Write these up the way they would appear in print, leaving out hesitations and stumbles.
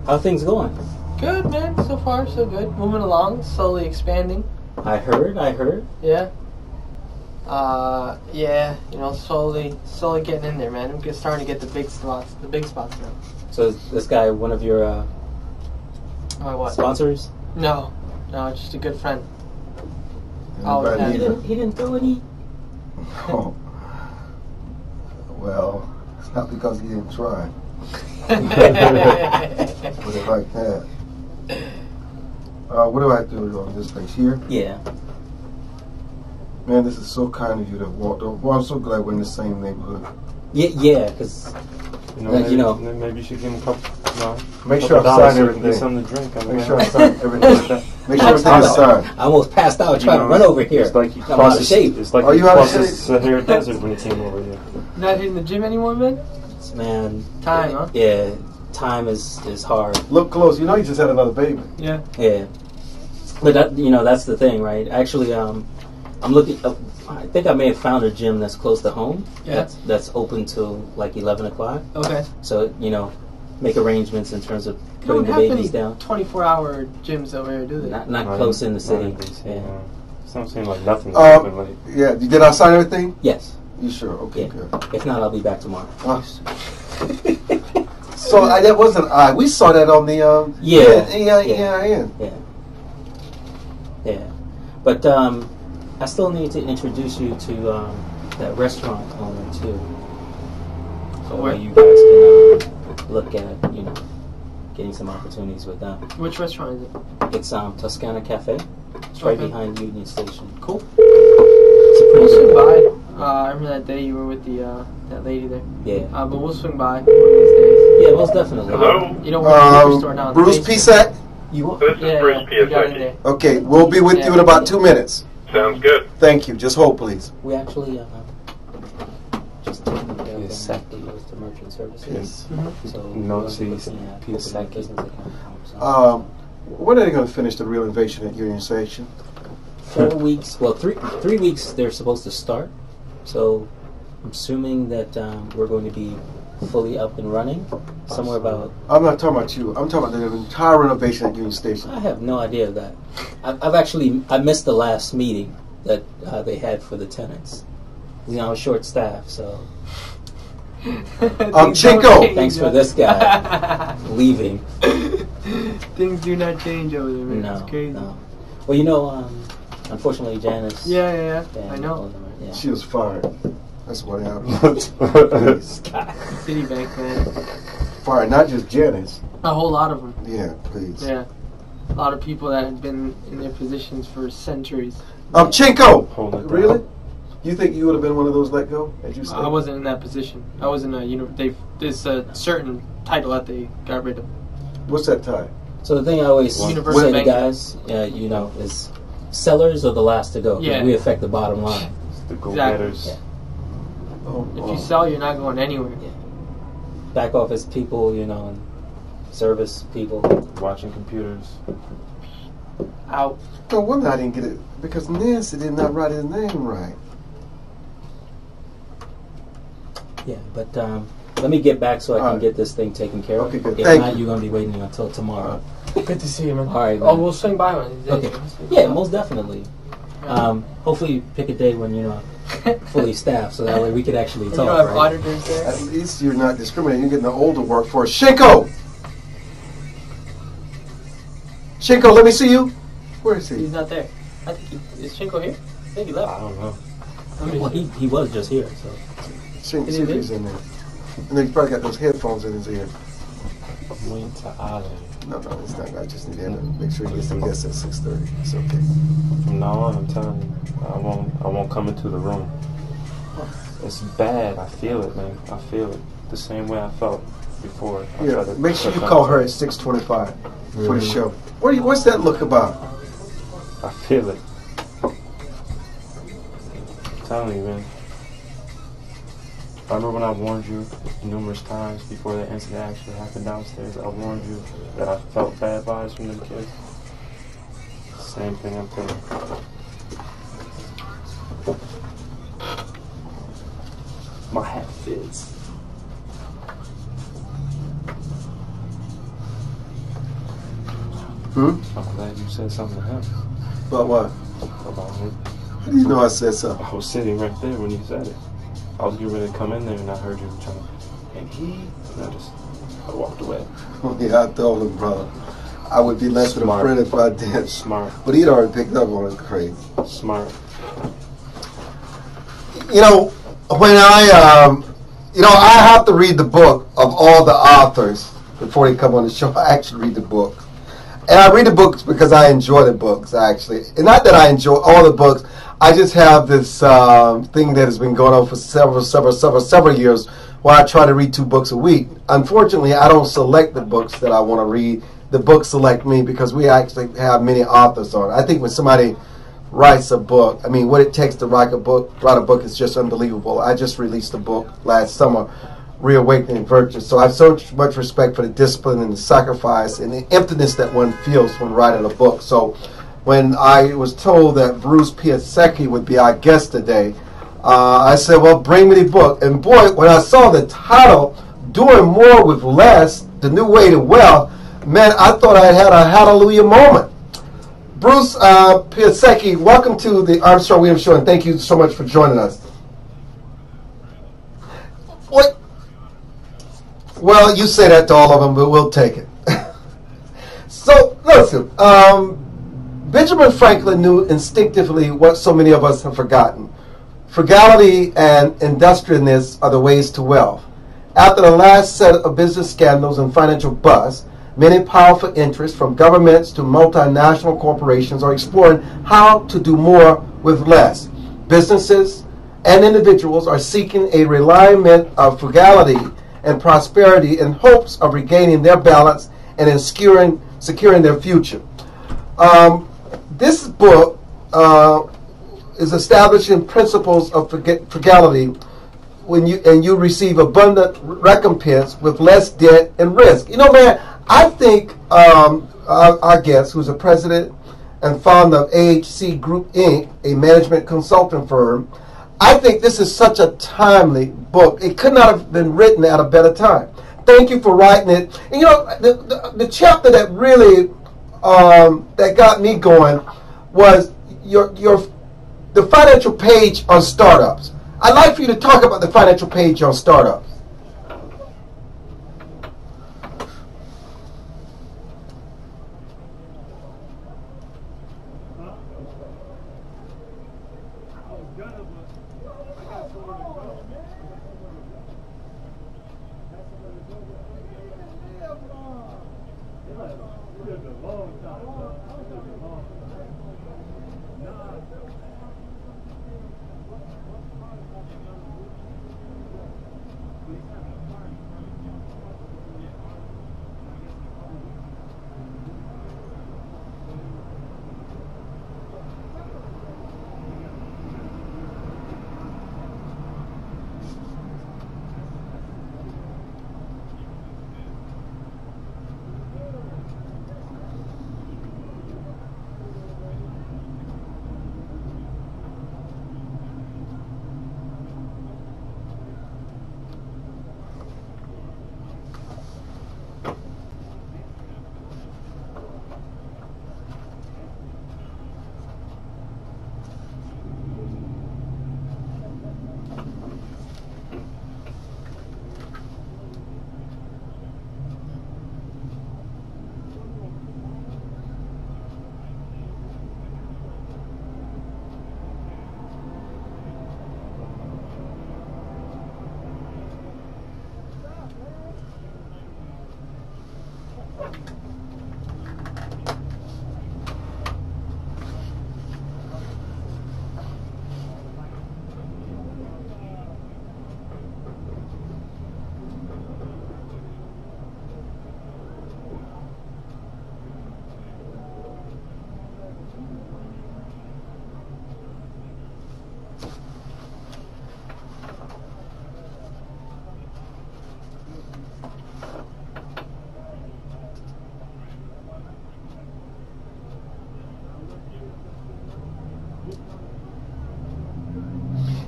How things going? Good, man. So far, so good. Moving along, slowly expanding. I heard. Yeah. Yeah. You know, slowly getting in there, man. I'm just starting to get the big spots now. So is this guy one of your What? sponsors? No, just a good friend. He didn't throw any. Oh. Well, it's not because he didn't try. Put it like that. What do I do on this place here? Yeah. Man, this is so kind of you to walk over. Well, I'm so glad we're in the same neighborhood. Yeah, because maybe you should give him a couple. Make sure I sign everything. Get something to drink. Make sure I sign everything. Make sure everything is signed. I almost passed out trying to run over here. It's like he I'm out of shape. It's like he crossed the Sahara Desert when he came over here. Not hitting the gym anymore, man? Man. Time, huh? Yeah, time is hard. Look close. You know you just had another baby. Yeah. Yeah. But that's the thing, right? Actually, I'm looking. I think I may have found a gym that's close to home. Yeah. That's open till like 11 o'clock. Okay. So make arrangements in terms of You putting don't the have babies any down. 24-hour gyms over here, do they? Not close in the city. Yeah. Doesn't seem like nothing's open late. Yeah. Did I sign everything? Yes. You sure? Okay, Yeah. good. If not, I'll be back tomorrow. So that wasn't I. We saw that on the Yeah. But I still need to introduce you to that restaurant owner too. So where you guys can look at getting some opportunities with them. Which restaurant is it? It's Toscana Cafe. It's right behind Union Station. Cool. It's a We'll pretty swing good. by. I remember that day you were with that lady there. Yeah. But we'll swing by one of these days. Yeah, most definitely. Hello? You know what the store down Bruce Piasecki? This is Bruce we got in Piasecki. there. Okay, we'll be with you in about 2 minutes. Sounds good. Thank you. Just hold, please. We actually just taking care of them. Piasecki. Goes to merchant services. Yes. So No, we're see, looking at Piasecki. opening a business account. When are they going to finish the renovation at Union Station? 4 weeks. Well, 3 weeks they're supposed to start. So I'm assuming that we're going to be fully up and running somewhere about. I'm not talking about you. I'm talking about the entire renovation at Union Station. I have no idea of that. I missed the last meeting that they had for the tenants. I was short staffed, so. Chico. Thanks for this guy leaving. Things do not change over there, man. No, It's crazy. no. Well, unfortunately, Janice. Yeah. and I know. all of them are- yeah. She was fired. That's what happened. Citibank, man. Fired, not just Janice. A whole lot of them. Yeah, please. Yeah. A lot of people that had been in their positions for centuries. Chinko! Hold it Really? down. You think you would have been one of those let go, as you said? I wasn't in that position. I was in there's a certain title that they got rid of. What's that tie? So the thing I always Universal say to Bank. guys, is sellers are the last to go. 'Cause Yeah. we affect the bottom line. The go-getters. Yeah. If you sell, you're not going anywhere. Yeah. Back office people, and service people. Watching computers. Out. No wonder I didn't get it, because Nancy did not write his name right. Yeah, but let me get back so I can Alright. get this thing taken care of. Okay, good. If Thank not, you. you're going to be waiting until tomorrow. Good to see you, man. All right, Oh, man. we'll swing by one of these days. Okay. Yeah, most definitely. Hopefully pick a day when you're fully staffed, so that way we could actually You talk, don't have right? auditors there? At least you're not discriminating. You're getting the older workforce. Shinko! Shinko, let me see you. Where is he? He's not there. I think is Shinko here? I think he left. I don't know. Well, he was just here, so. See Is if he he's in there. And then he's probably got those headphones in his ear. Winter Island. No, it's not. I just need him to make sure he gets the guest at 6:30. It's okay. From now on, I'm telling you, I won't come into the room. It's bad. I feel it, man. I feel it the same way I felt before. I Yeah, tried to make sure you touch call on her it. at 6:25 for the show. What's that look about? I feel it. I'm telling you, man. Remember when I warned you numerous times before that incident actually happened downstairs? I warned you that I felt bad vibes from them kids. Same thing I'm feeling. My hat fits. Hmm? I'm glad you said something to him. About what? About him. How do you know I said something? I was sitting right there when you said it. I was getting ready to come in there and I heard you trying to, I walked away. Yeah, I told him, brother. I would be less than a friend if I did. Smart. But he'd already picked up on it. Crazy. Smart. You know, when I have to read the book of all the authors before they come on the show. I actually read the book. And I read the books because I enjoy the books, actually. And not that I enjoy all the books. I just have this thing that has been going on for several years where I try to read 2 books a week. Unfortunately, I don't select the books that I want to read. The books select me because we actually have many authors on it. I think when somebody writes a book, I mean, what it takes to write a book is just unbelievable. I just released a book last summer, Reawakening Virtues. So I have so much respect for the discipline and the sacrifice and the emptiness that one feels when writing a book. So when I was told that Bruce Piasecki would be our guest today, I said, well, bring me the book. And boy, when I saw the title, Doing More with Less, The New Way to Wealth, man, I thought I had a hallelujah moment. Bruce Piasecki, welcome to the Armstrong Williams Show, and thank you so much for joining us. What? Well, you say that to all of them, but we'll take it. So, listen, Benjamin Franklin knew instinctively what so many of us have forgotten. Frugality and industriousness are the ways to wealth. After the last set of business scandals and financial busts, many powerful interests, from governments to multinational corporations, are exploring how to do more with less. Businesses and individuals are seeking a realignment of frugality and prosperity in hopes of regaining their balance and in securing their future. This book is establishing principles of frugality when you receive abundant recompense with less debt and risk. You know, man, I think our guest, who's a president and founder of AHC Group Inc., a management consulting firm, I think this is such a timely book. It could not have been written at a better time. Thank you for writing it. And you know, the chapter that really that got me going was the financial page on startups. I'd like for you to talk about the financial page on startups.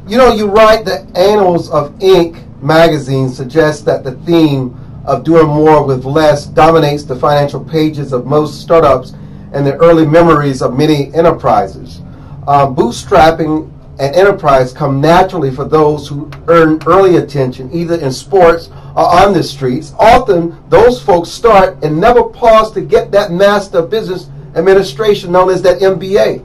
You know, you write the Annals of Inc. magazine suggests that the theme of doing more with less dominates the financial pages of most startups and the early memories of many enterprises. Bootstrapping an enterprise come naturally for those who earn early attention, either in sports or on the streets. Often, those folks start and never pause to get that Master of Business Administration known as that MBA.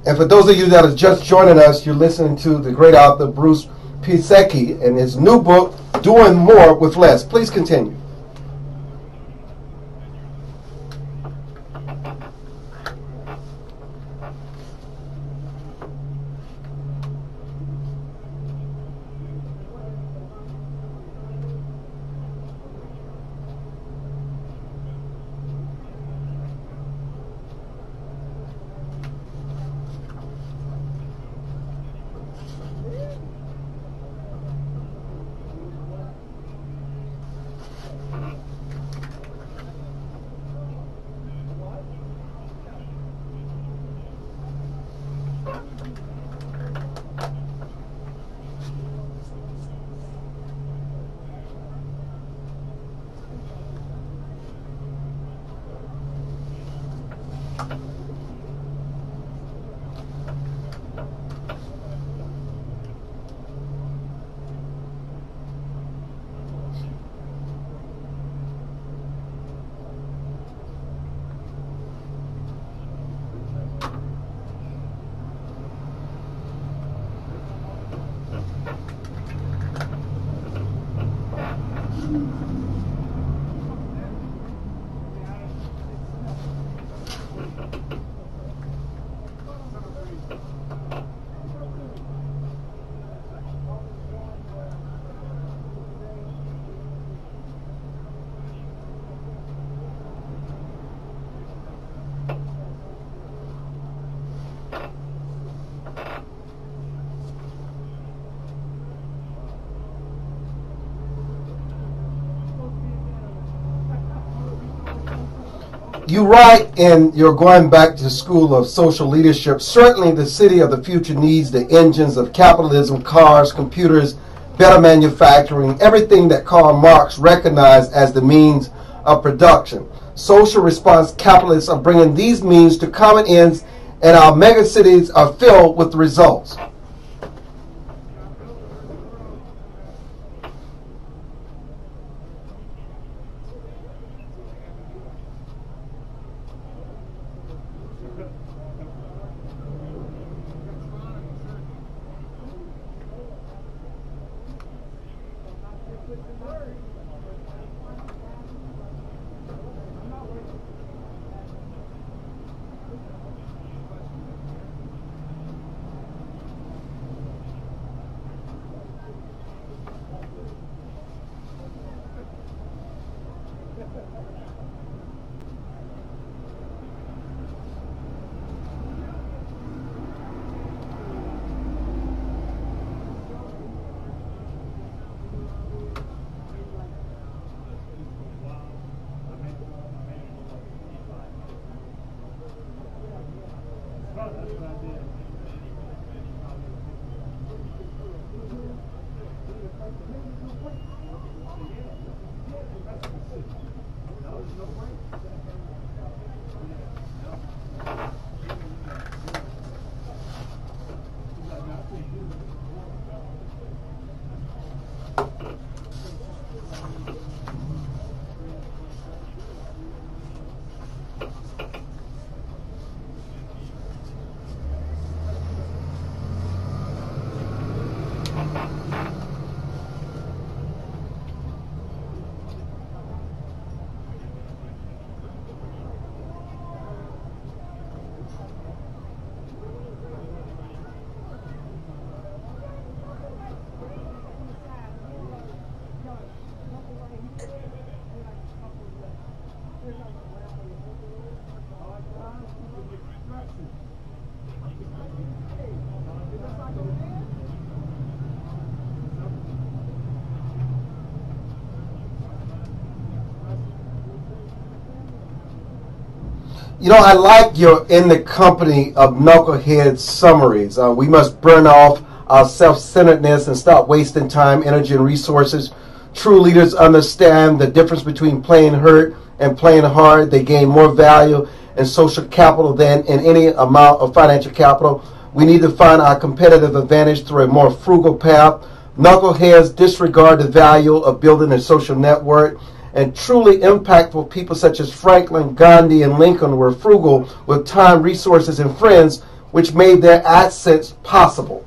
And for those of you that are just joining us, you're listening to the great author Bruce Piasecki and his new book, Doing More with Less. Please continue. You write in your Going Back to School of Social Leadership, certainly the city of the future needs the engines of capitalism, cars, computers, better manufacturing, everything that Karl Marx recognized as the means of production. Social response capitalists are bringing these means to common ends, and our megacities are filled with the results. I like your in the company of knucklehead summaries. We must burn off our self-centeredness and stop wasting time, energy, and resources. True leaders understand the difference between playing hurt and playing hard. They gain more value and social capital than in any amount of financial capital. We need to find our competitive advantage through a more frugal path. Knuckleheads disregard the value of building a social network, and truly impactful people such as Franklin, Gandhi, and Lincoln were frugal with time, resources, and friends, which made their assets possible.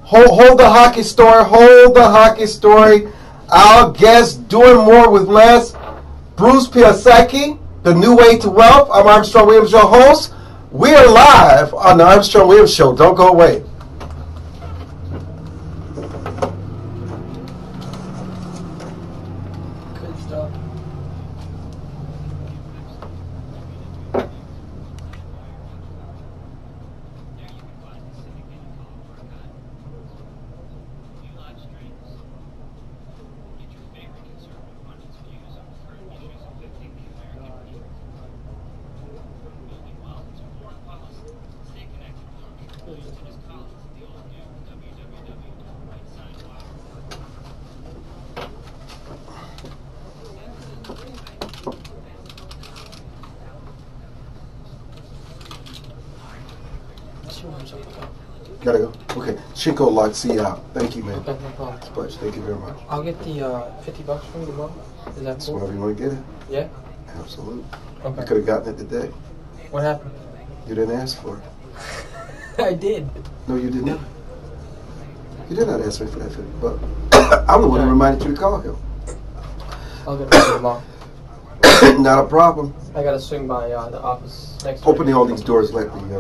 Hold the hockey story. Hold the hockey story. Our guest, doing more with less. Bruce Piasecki, The New Way to Wealth. I'm Armstrong Williams, your host. We are live on the Armstrong Williams Show. Don't go away. Good stuff. Gotta go. Okay. Shinko like see you out. Thank you, man. Okay, no problem. Splash. Thank you very much. I'll get the $50 from you tomorrow. Is that cool? Whenever you want to get it. Yeah? Absolutely. Okay. You could have gotten it today. What happened? You didn't ask for it. I did. No, you did not. You did not ask me for that $50. I'm the one who reminded you to call him. I'll get it tomorrow. Not a problem. I gotta swing by the office next Opening all these doors, let me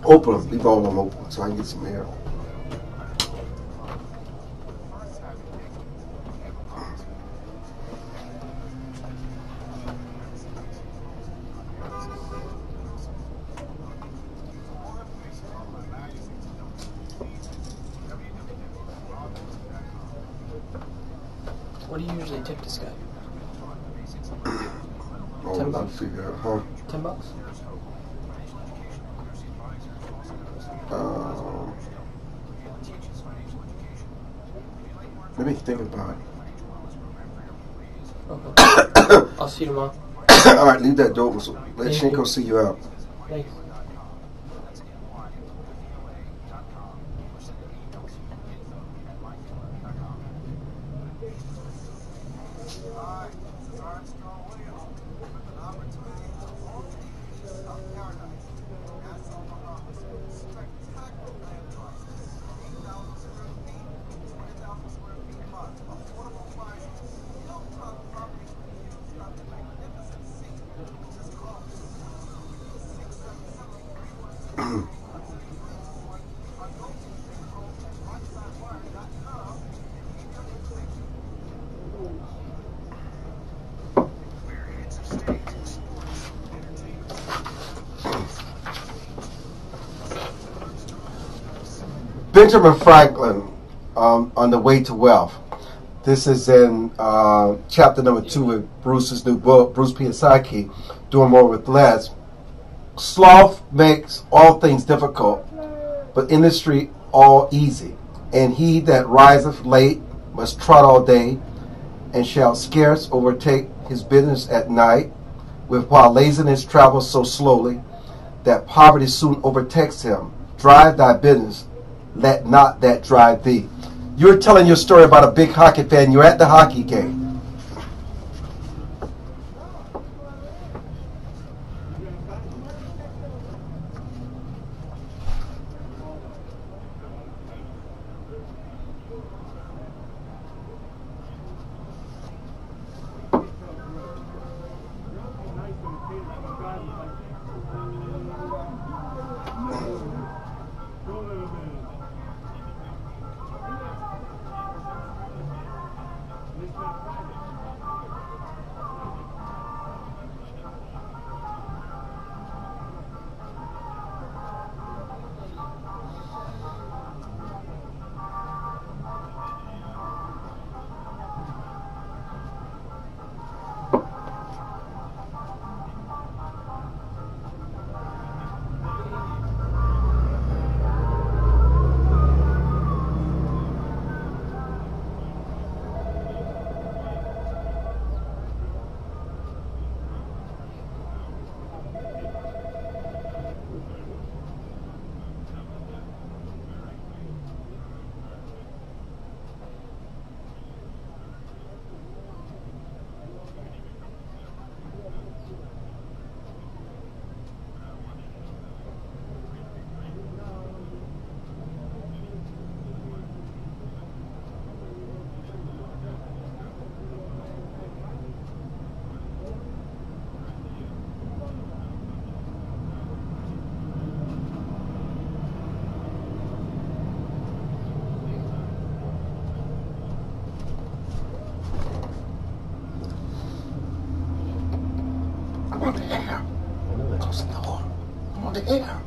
open them. Leave all of them open so I can get some air. What do you usually tip this guy? Oh, $10. I'll figure out, huh? $10? Let me think about it. Okay. I'll see you tomorrow. All right, leave that door open. So let Thank Shinko you. see you out. Thanks. Benjamin Franklin, on the way to wealth. This is in chapter number 2 of Bruce's new book, Bruce Piasecki, Doing More with Less. Sloth makes all things difficult, but industry all easy. And he that riseth late must trot all day, and shall scarce overtake his business at night, with while laziness travels so slowly. that poverty soon overtakes him. Drive thy business, let not that drive thee. You're telling your story about a big hockey fan. You're at the hockey game. I'm on the air. Close the door. I'm on the air.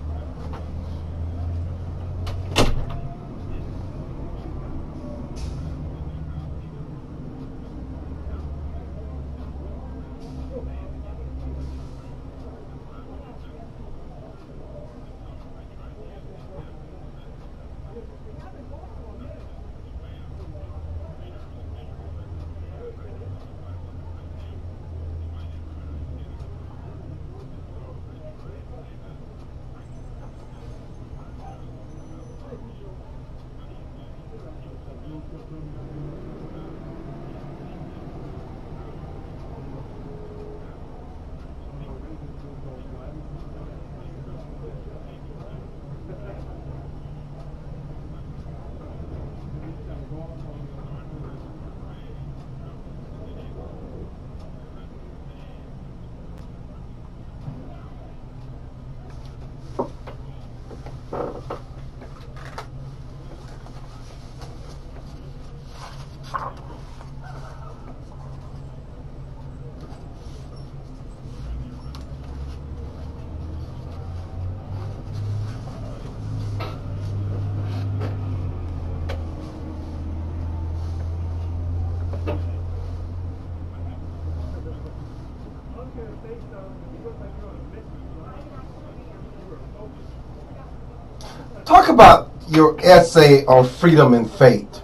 Talk about your essay on freedom and fate.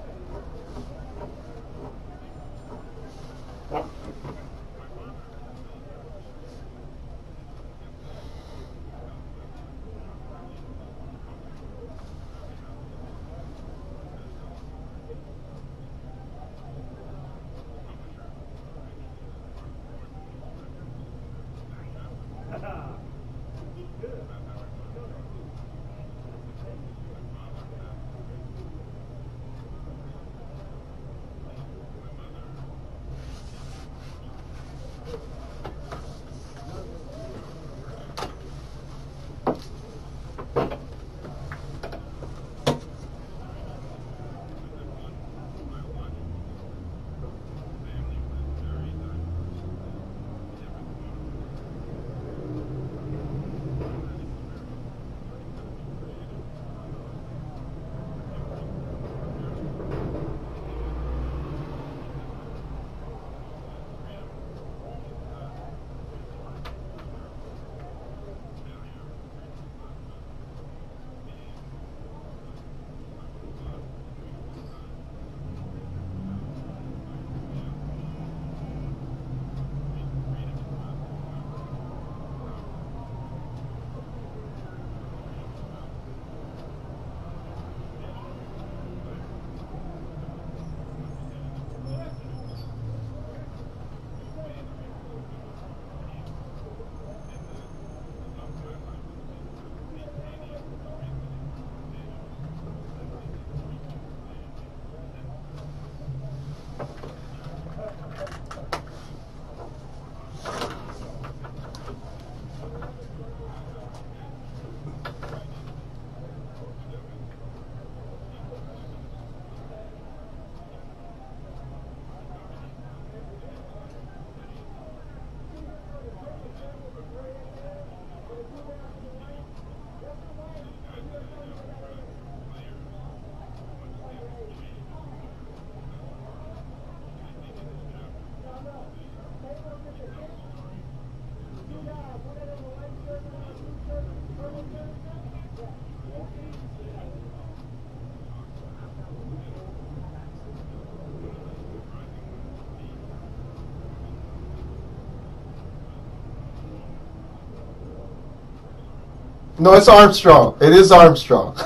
No, it's Armstrong. It is Armstrong.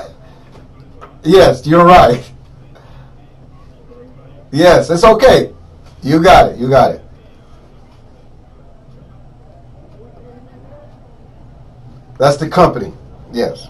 Yes, you're right. Yes, it's okay. You got it. You got it. That's the company. Yes.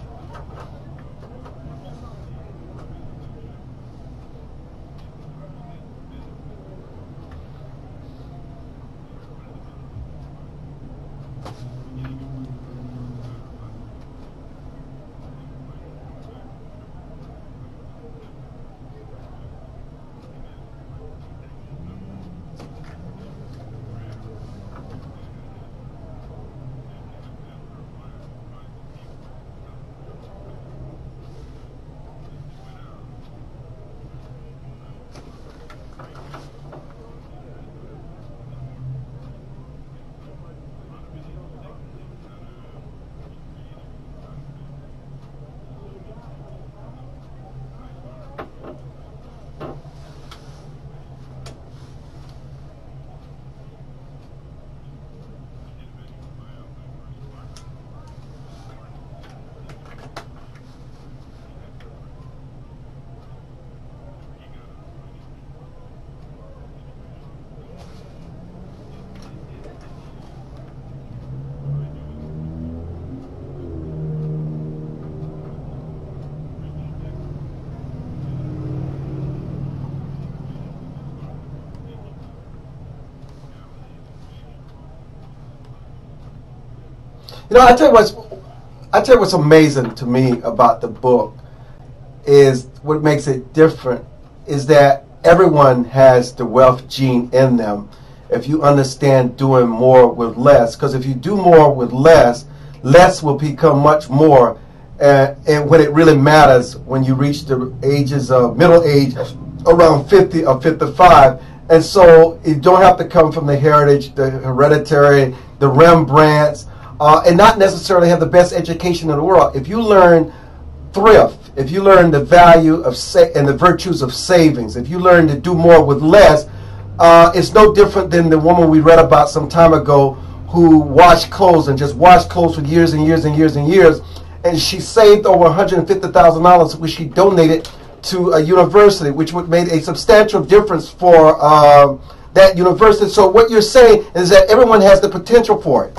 You know, I tell you what's amazing to me about the book is what makes it different is that everyone has the wealth gene in them. If you understand doing more with less, because if you do more with less, less will become much more. And when it really matters, when you reach the ages of middle age, around 50 or 55. And so you don't have to come from the heritage, the hereditary, the Rembrandts, and not necessarily have the best education in the world. If you learn thrift, if you learn the value of and the virtues of savings, if you learn to do more with less, it's no different than the woman we read about some time ago who washed clothes and just washed clothes for years and years and years and years, and she saved over $150,000, which she donated to a university, which would made a substantial difference for that university. So what you're saying is that everyone has the potential for it.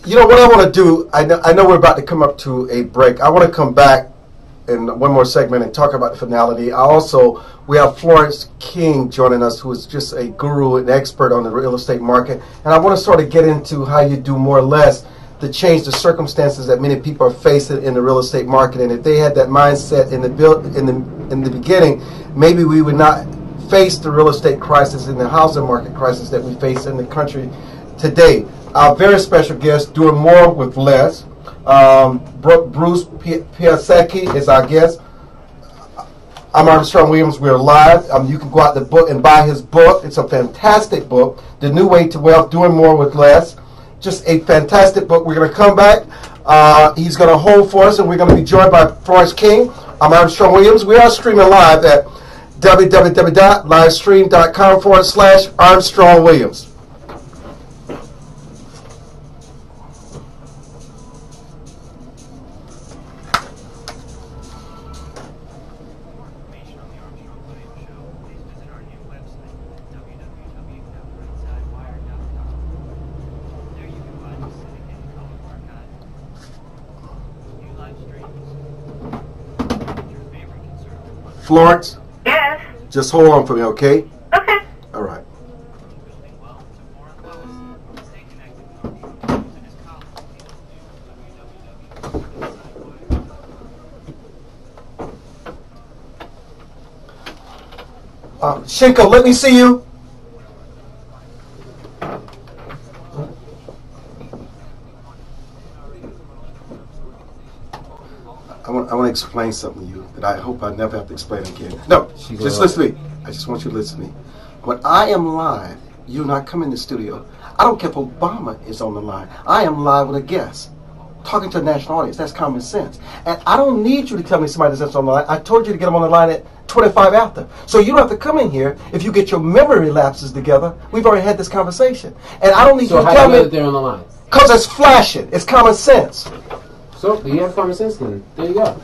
You know what I want to do, I know we're about to come up to a break. I want to come back in one more segment and talk about the finality. We have Florence King joining us, who is just a guru and expert on the real estate market. And I want to sort of get into how you do more or less to change the circumstances that many people are facing in the real estate market. And if they had that mindset in the beginning, maybe we would not face the real estate crisis and the housing market crisis that we face in the country today. Our very special guest, doing more with less. Bruce Piasecki is our guest. I'm Armstrong Williams. We're live. You can go out the book and buy his book. It's a fantastic book, The New Way to Wealth, Doing More with Less. Just a fantastic book. We're going to come back. He's going to hold for us, and we're going to be joined by Florence King. I'm Armstrong Williams. We are streaming live at www.livestream.com/Armstrong Williams. Florence? Yes. Just hold on for me, okay? Okay. All right. Shinko, let me see you. I want to explain something to you that I hope I never have to explain again. No, just listen to me. I just want you to listen to me. When I am live, you're not coming in the studio. I don't care if Obama is on the line. I am live with a guest, talking to a national audience. That's common sense. And I don't need you to tell me somebody that's on the line. I told you to get them on the line at 25 after. So you don't have to come in here if you get your memory lapses together. We've already had this conversation. And I don't need you to tell me. So how do you know that they're on the line? Because it's flashing. It's common sense. So, do you have common sense then? There you go.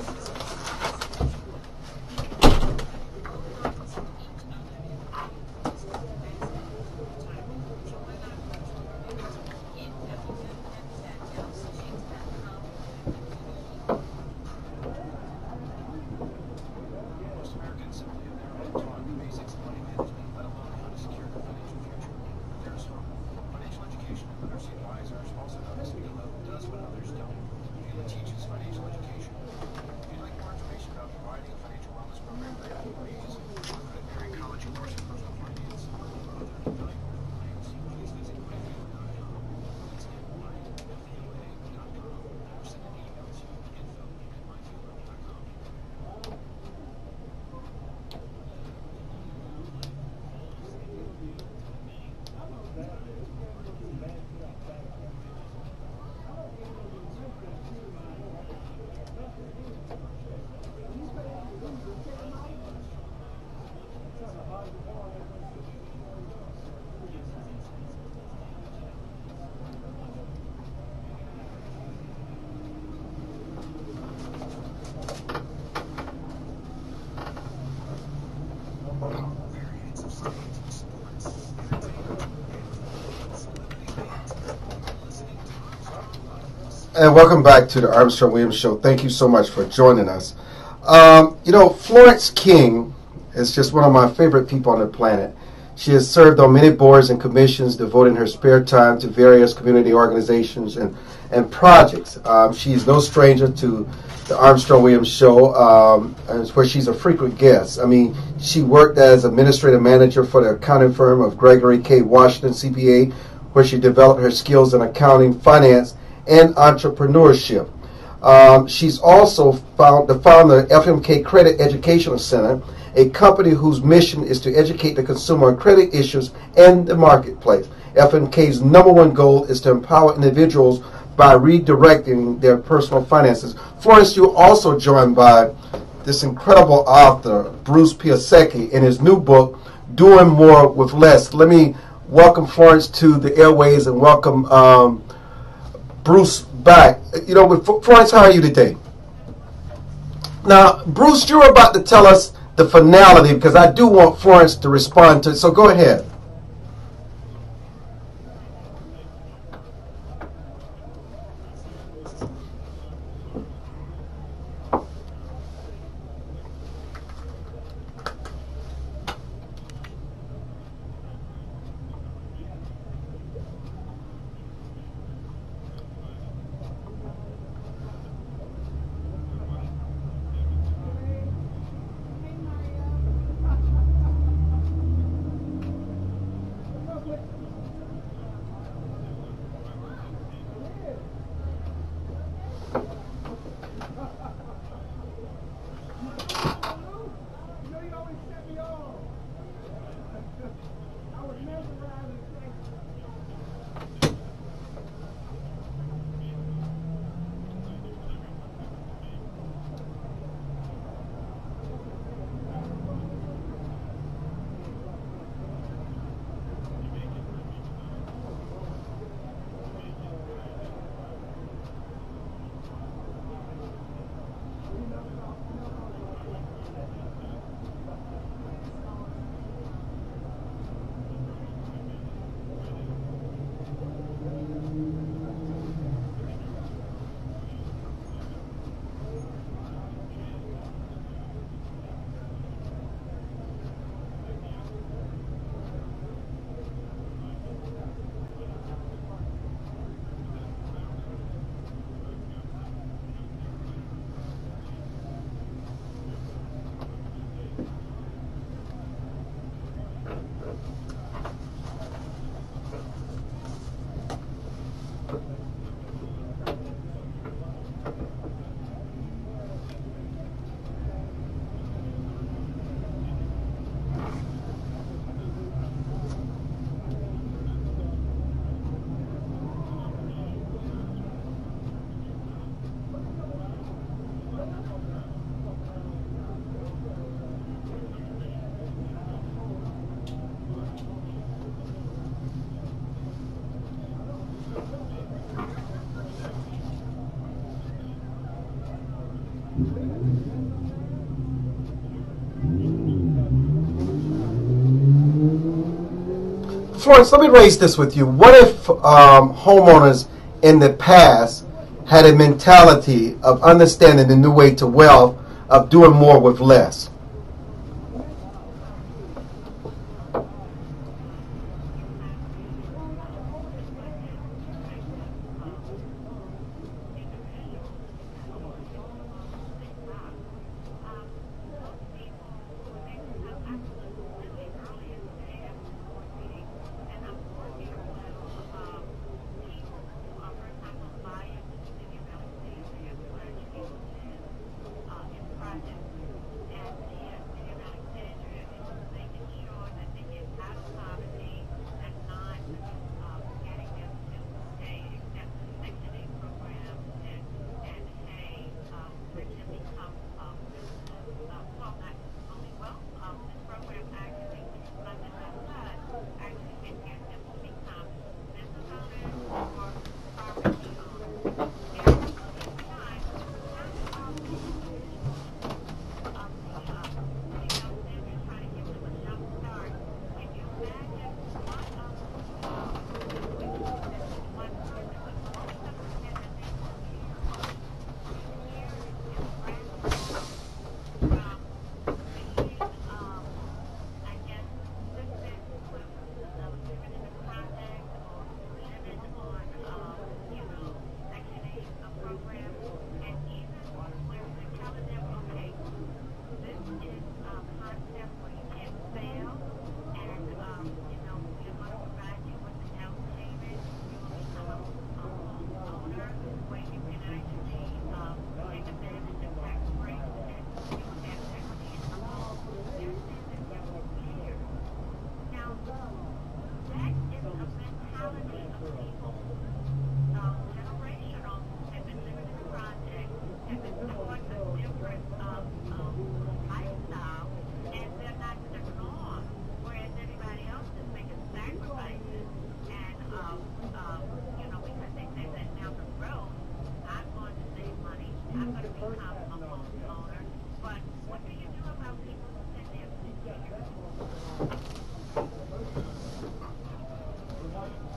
And welcome back to the Armstrong Williams Show. Thank you so much for joining us. Florence King is just one of my favorite people on the planet. She has served on many boards and commissions, devoting her spare time to various community organizations and projects. She is no stranger to the Armstrong Williams Show, where she's a frequent guest. I mean, she worked as administrative manager for the accounting firm of Gregory K. Washington, CPA, where she developed her skills in accounting, finance, and entrepreneurship. She's also the founder of FMK Credit Educational Center, a company whose mission is to educate the consumer on credit issues and the marketplace. FMK's #1 goal is to empower individuals by redirecting their personal finances. Florence, you're also joined by this incredible author, Bruce Piasecki, in his new book, Doing More with Less. Let me welcome Florence to the airways and welcome Bruce back. Florence, how are you today? Now, Bruce, you're about to tell us the finality because I do want Florence to respond to it. So go ahead. Florence, let me raise this with you. What if homeowners in the past had a mentality of understanding the new way to wealth, of doing more with less?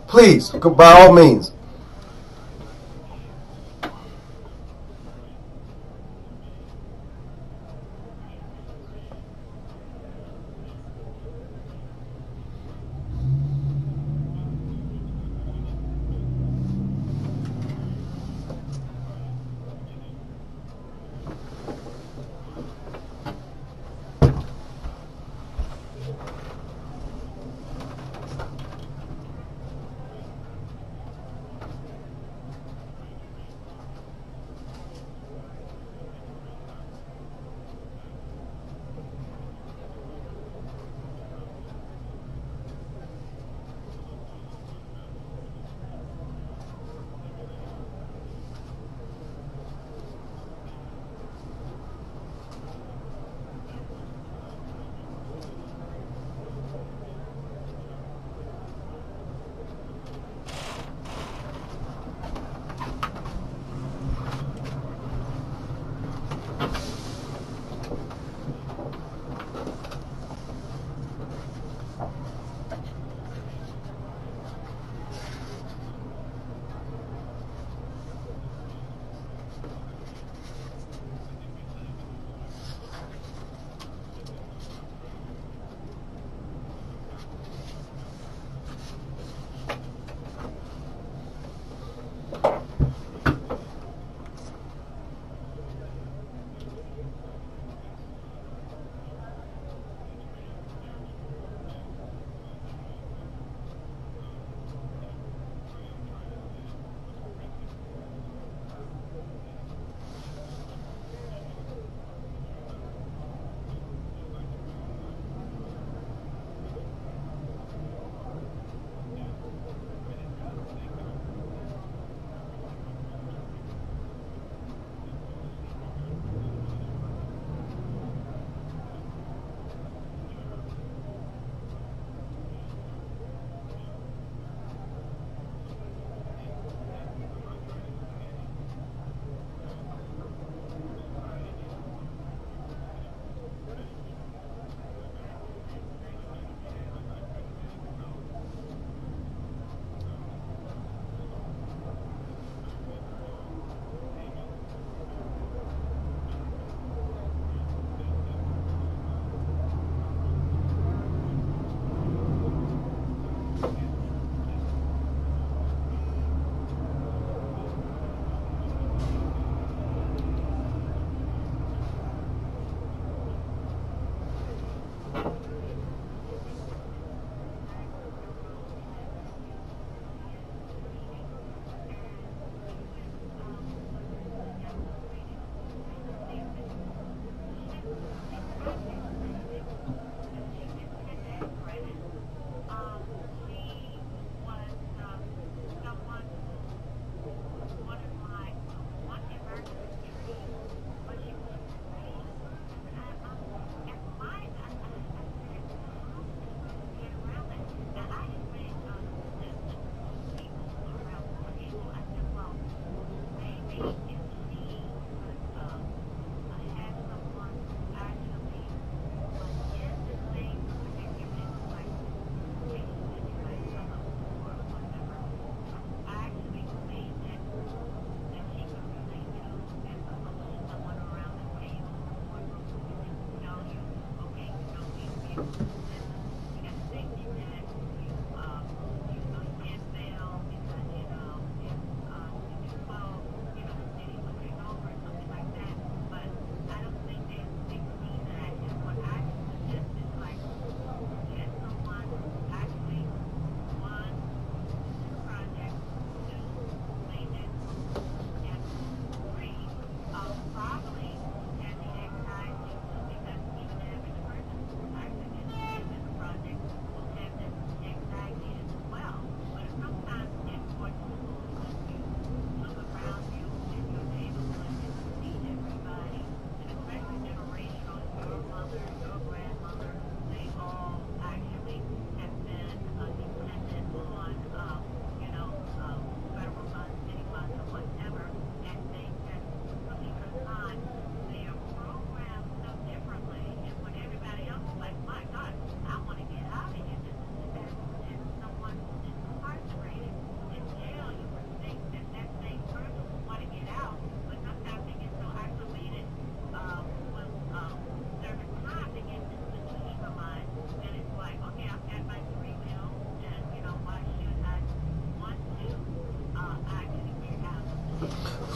Please, by all means.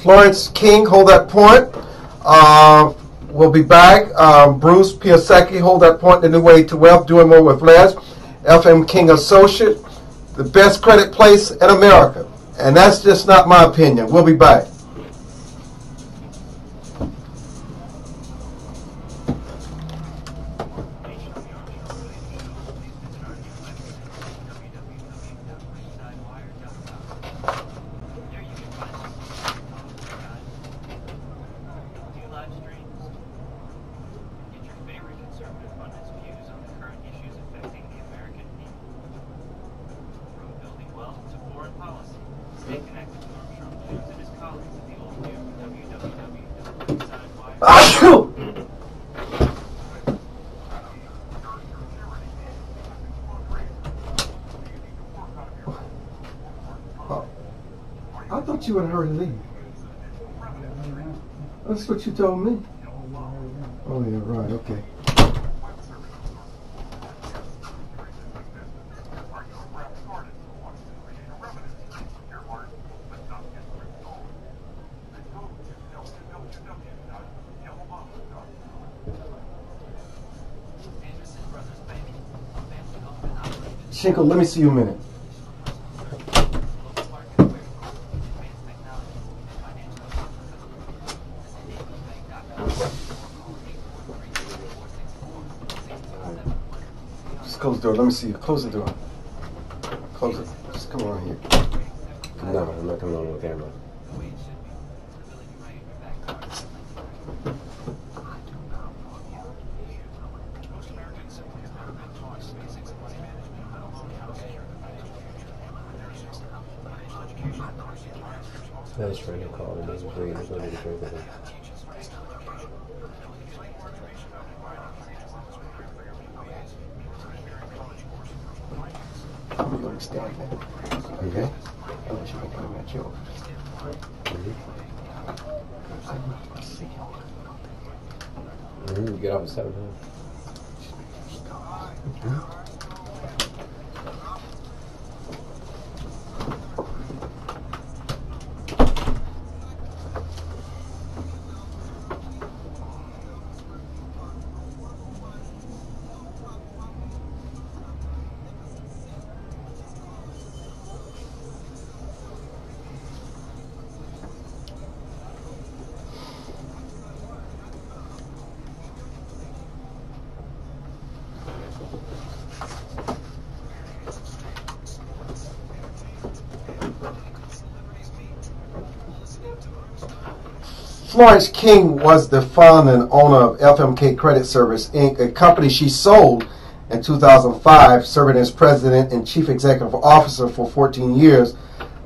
Florence King, hold that point. We'll be back. Bruce Piasecki, hold that point. The New Way to Wealth, doing more with less. FM King Associate, the best credit place in America. And that's just not my opinion. We'll be back. I thought you had heard of leave. That's what you told me. Oh, yeah, right, okay. Shinko, let me see you a minute. Just close the door. Let me see you. Close the door. Close it. Just come around here. No, I'm not coming on the camera. That is for a call. It doesn't bring it. Nobody to drink with it. You understand that? Okay. Unless you can come at yours. You get off at 7, huh? Florence King was the founder and owner of FMK Credit Service, Inc., a company she sold in 2005, serving as president and chief executive officer for 14 years.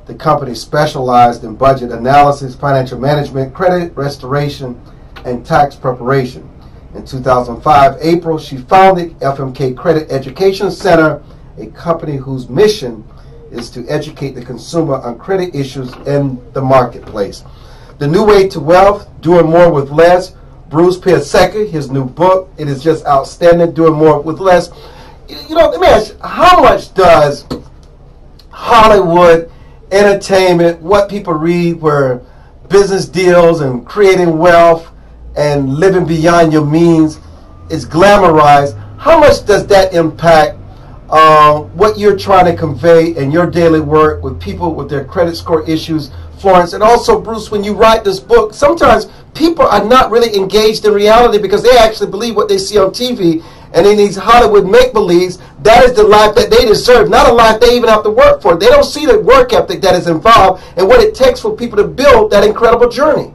The company specialized in budget analysis, financial management, credit restoration, and tax preparation. In 2005, April, she founded FMK Credit Education Center, a company whose mission is to educate the consumer on credit issues in the marketplace. The New Way to Wealth, Doing More with Less. Bruce Piasecki, his new book. It is just outstanding, Doing More with Less. You know, let me ask you, how much does Hollywood, entertainment, what people read, where business deals and creating wealth and living beyond your means is glamorized, how much does that impact what you're trying to convey in your daily work with people with their credit score issues, Florence? And also, Bruce, when you write this book, sometimes people are not really engaged in reality because they actually believe what they see on TV. And in these Hollywood make-believes, that is the life that they deserve, not a life they even have to work for. They don't see the work ethic that is involved and what it takes for people to build that incredible journey.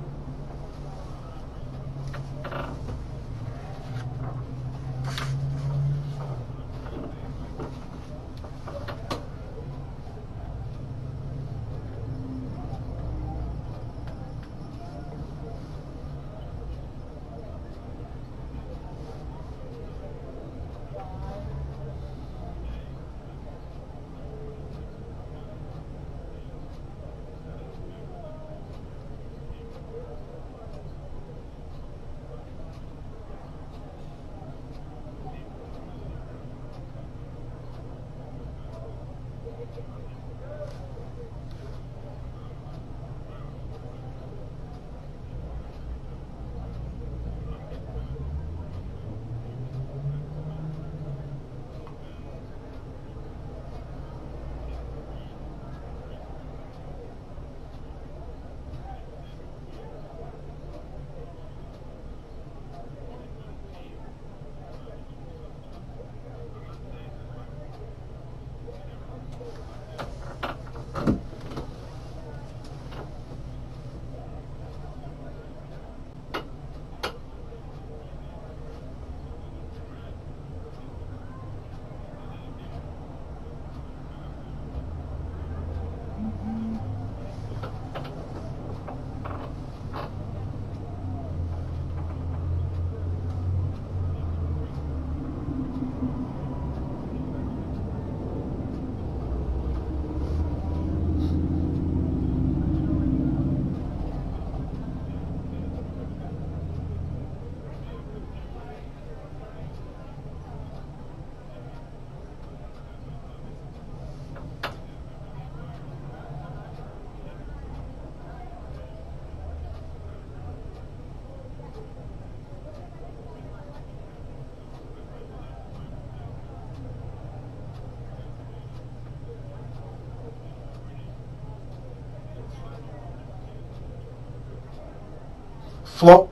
Flo.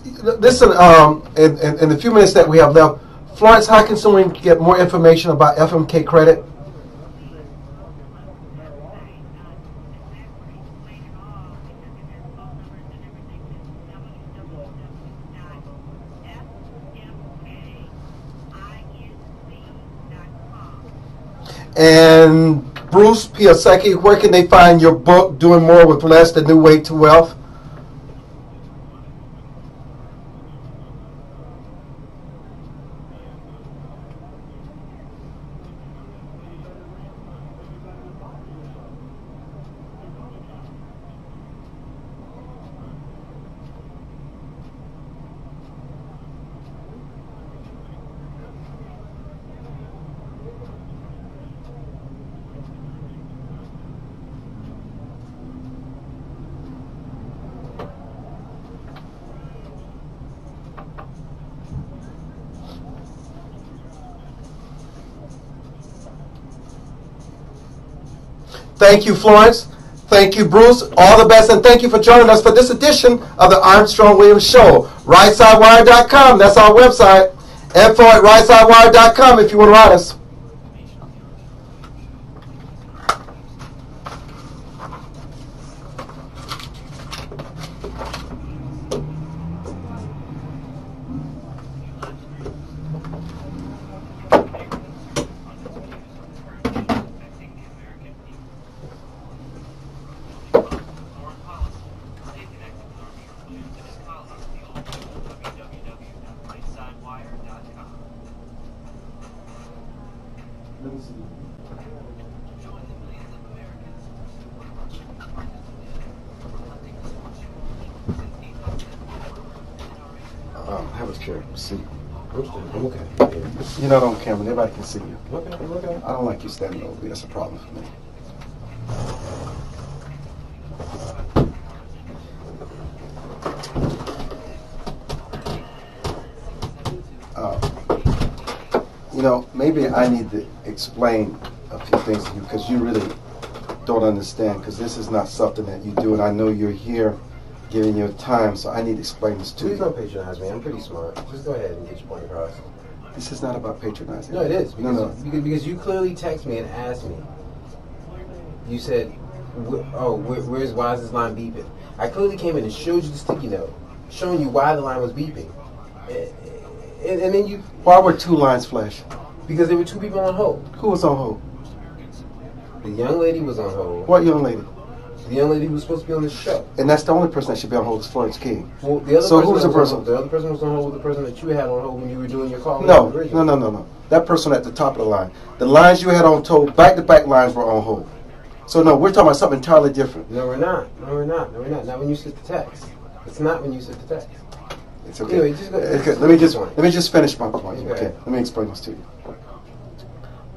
listen, in the few minutes that we have left, Florence, how can someone get more information about FMK credit? And Bruce Piasecki, where can they find your book, Doing More with Less, The New Way to Wealth? Thank you, Florence. Thank you, Bruce. All the best, and thank you for joining us for this edition of the Armstrong Williams Show. RightSideWire.com, that's our website. Info at RightSideWire.com if you want to write us. Have a chair. See. I'm okay. You're not on camera. Everybody can see you. Okay. I don't like you standing over me. That's a problem for me. Maybe I need to explain a few things to you because you really don't understand, because this is not something that you do, and I know you're here giving your time, so I need to explain this to you. Please don't patronize me. I'm pretty smart. Just go ahead and get your point across. This is not about patronizing. No, it is. Because, because you clearly texted me and asked me. You said, why is this line beeping? I clearly came in and showed you the sticky note, showing you why the line was beeping. And then you... Why were two lines flashed? Because there were two people on hold. Who was on hold? The young lady was on hold. What young lady? The young lady who was supposed to be on the show. And that's the only person that should be on hold is Florence King. Well, the other so person who's the person? The other person was on hold with the person that you had on hold when you were doing your call. No. That person at the top of the line. The lines you had on hold, back-to-back lines were on hold. So no, we're talking about something entirely different. No, we're not. Not when you sent the text. It's not when you sent the text. It's okay. Anyway, just go, okay. Let me just finish my point. Okay. Let me explain this to you.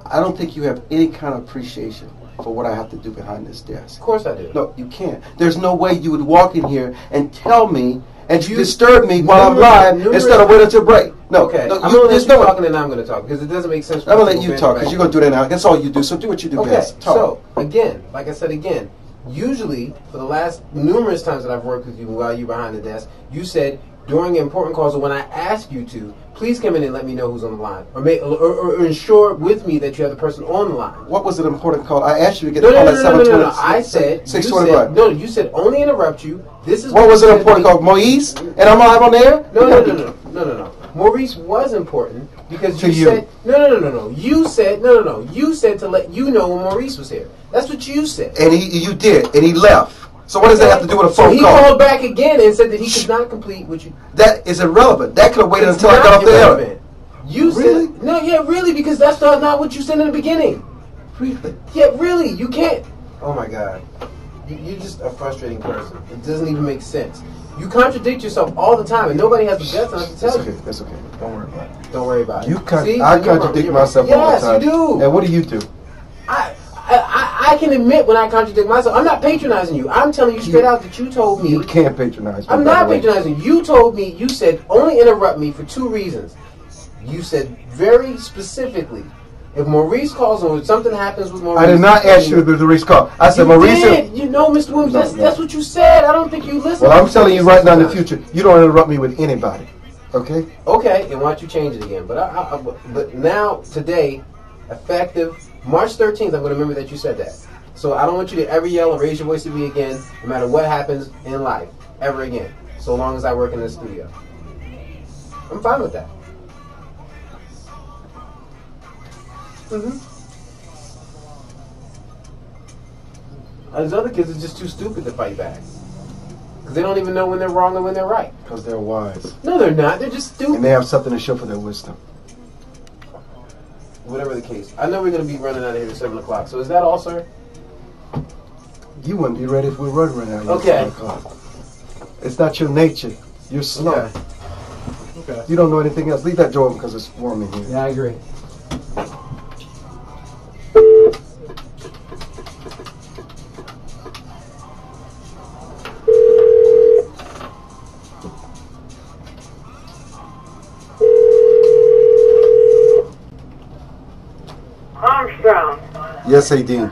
I don't think you have any kind of appreciation for what I have to do behind this desk. Of course I do. No, you can't. There's no way you would walk in here and tell me and you disturb me while I'm live instead of waiting until break. No, okay. No, I'm going to let you talk and then I'm going to talk because it doesn't make sense. I'm going to let you talk because you're going to do that now. That's all you do. So do what you do best. Talk. So, again, like I said again, usually for the last numerous times that I've worked with you while you're behind the desk, you said during important calls or when I ask you to, please come in and let me know who's on the line, or ensure with me that you have the person on the line. What was an important call? I asked you to get the call at 7:20. No. I said 6:25. No, you said only interrupt you. This is what was an important call, Moise? And I'm live on the air? No. Maurice was important because you said no. You said to let you know when Maurice was here. That's what you said. And you did, and he left. So what does that have to do with a phone call? So he called back again and said that he could not complete what you... That is irrelevant. That could have waited until I got off the air. You really? Said... No, yeah, really, because that's not what you said in the beginning. Really? Yeah, really, you can't... Oh, my God. You're just a frustrating person. It doesn't even make sense. You contradict yourself all the time, and nobody has the guts enough to tell you. That's okay. Don't worry about it. Don't worry about it. I contradict myself all the time. Yes, you do. And what do you do? I can admit when I contradict myself. I'm not patronizing you. I'm telling you straight out that you told me... You can't patronize me. I'm not patronizing you. You told me, you said, only interrupt me for two reasons. You said very specifically, If Maurice calls or something happens with Maurice, I did not ask you if Maurice called. I said you Maurice. did. You know, Mr. Williams, that's what you said. I don't think you listened. Well, I'm telling you right now in the future, you don't interrupt me with anybody. Okay? Okay, and why don't you change it again? But now, today, effective March 13th, I'm going to remember that you said that. So I don't want you to ever yell or raise your voice to me again, no matter what happens in life, ever again, so long as I work in the studio. I'm fine with that. Those other kids are just too stupid to fight back. Because they don't even know when they're wrong and when they're right. Because they're wise. No, they're not. They're just stupid. And they have something to show for their wisdom. Whatever the case. I know we're going to be running out of here at 7 o'clock. So is that all, sir? You wouldn't be ready if we were running out here Okay. at 7 o'clock. It's not your nature. You're slow. Okay. You don't know anything else. Leave that door open because it's warm in here. Yeah, I agree. Armstrong. Yes, Adine.